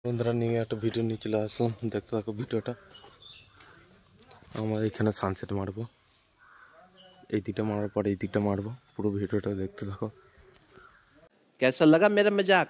বন্ধুরা নিয়ে একটা ভিডিও নিয়ে চলে আসলাম, দেখতে থাকো ভিডিওটা। আমরা এখানে সানসেট মারবো, এই দিকটা মারার পরে এই দিকটা মারবো, পুরো ভিডিওটা দেখতে থাকো। कैसा लगा मेरा मजाक?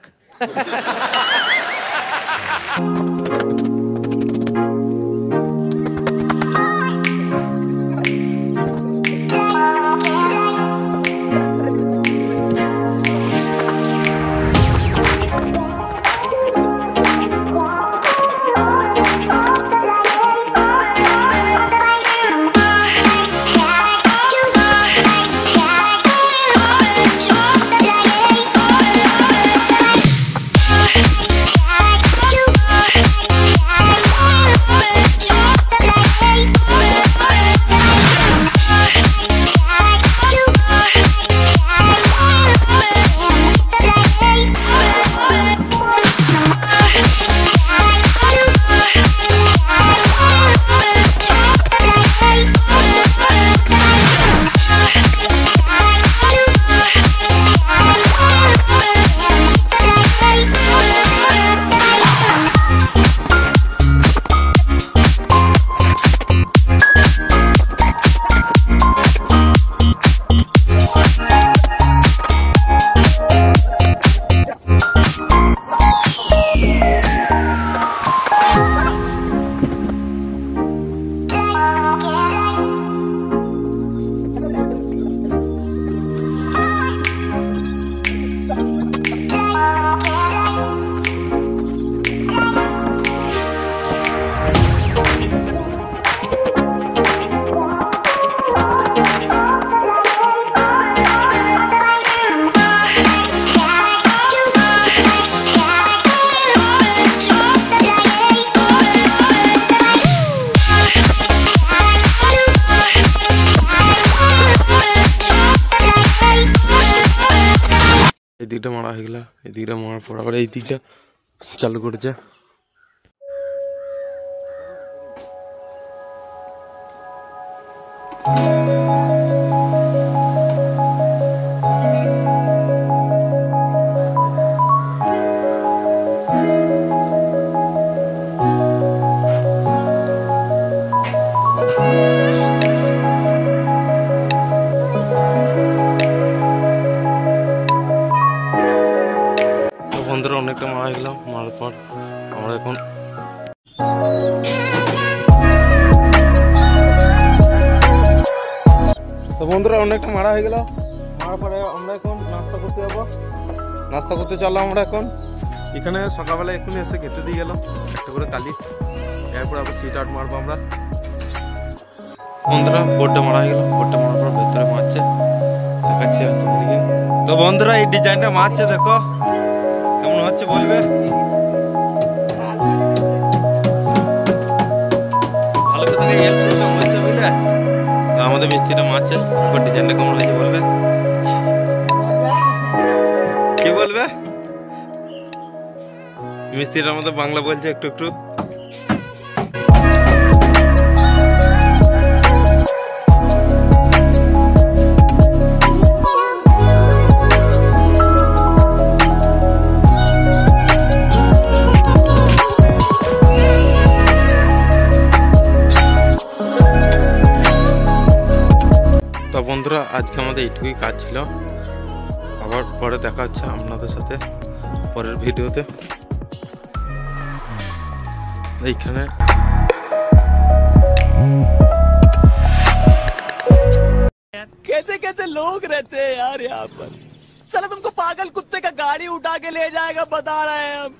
এই দিকটা মারা হয়ে গেল, এই দিকটা মারার পর আবার এই দিকটা চালু করেছে। বন্ধুরা অনেকটা মারা হয়ে গেলাম, মারার পর আমরা এখন তো বন্ধুরা অনেকটা মারা হয়ে গেল, মারার পরে আমরা এখন নাস্তা করতে যাবো। নাস্তা করতে চললাম আমরা এখন। এখানে সকালবেলা এক্ষুনি এসে খেতে দিয়ে গেলাম একটা করে তালি, এরপর আবার সিট আউট মারবো আমরা। বন্ধুরা বোর্ডটা মারা হয়ে গেল, বোর্ডটা মারার পর ভেতরে মারছে, দেখাচ্ছি তোমাদেরকে। তো বন্ধুরা এই ডিজাইনটা মারছে, দেখো কেমন হচ্ছে বলবে। ভালো করে দেখে এলছে তো হচ্ছে বুঝলে। আমাদের মিস্ত্রিটা মারছে, ডিজাইনটা কেমন হয়েছে বলবে, কি বলবে। মিস্ত্রিটা আমাদের বাংলা বলছে একটু একটু। তো বন্ধুরা আজকে আমাদের এইটুকুই কাজ ছিল, আবার পরে দেখা হচ্ছে আপনাদের সাথে পরের ভিডিওতে। এইখানে कैसे कैसे लोग रहते हैं यार यहाँ पर। साला तुमको पागल कुत्ते का गाड़ी उठा के ले जाएगा, बता रहे हैं हम।